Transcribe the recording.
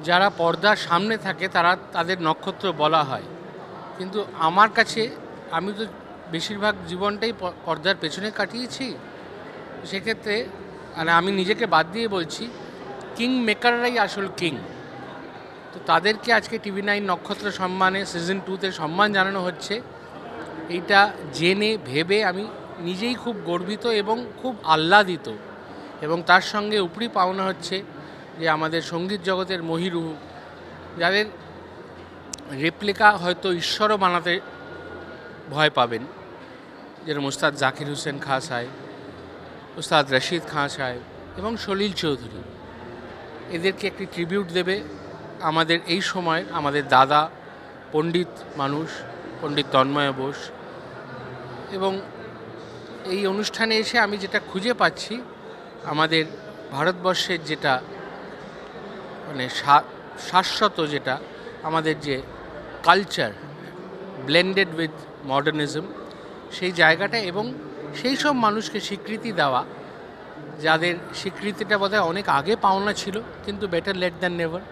যারা পর্দার সামনে থাকে তাদের নক্ষত্র বলা হয়, কিন্তু আমার কাছে আমি তো বেশিরভাগ জীবনটাই পর্দার পেছনে কাটিয়েছি। সেক্ষেত্রে মানে আমি নিজেকে বাদ দিয়ে বলছি, কিং মেকাররাই আসল কিং। তো তাদেরকে আজকে টিভি 9 নক্ষত্র সম্মানে সিজন 2-তে সম্মান জানানো হচ্ছে। এইটা জেনে ভেবে আমি নিজেই খুব গর্বিত এবং খুব আহ্লাদিত। এবং তার সঙ্গে উপরি পাওনা হচ্ছে যে আমাদের সঙ্গীত জগতের মহিরুহ, যাদের রেপ্লিকা হয়তো ঈশ্বরও বানাতে ভয় পাবেন, যেরকম ওস্তাদ জাকির হোসেন খাঁ সাহেব, ওস্তাদ রশিদ খাঁ সাহেব এবং সলিল চৌধুরী, এদেরকে একটি ট্রিবিউট দেবে আমাদের এই সময়ের আমাদের দাদা, পণ্ডিত মানুষ, পণ্ডিত তন্ময় বোস। এবং এই অনুষ্ঠানে এসে আমি যেটা খুঁজে পাচ্ছি, আমাদের ভারতবর্ষের যেটা মানে শাশ্বত, যেটা আমাদের যে কালচার ব্লেন্ডেড উইথ মডার্নিজম, সেই জায়গাটা এবং সেই সব মানুষকে স্বীকৃতি দেওয়া, যাদের স্বীকৃতিটা বোধহয় অনেক আগে পাওনা ছিল, কিন্তু বেটার লেট দ্যান নেভার।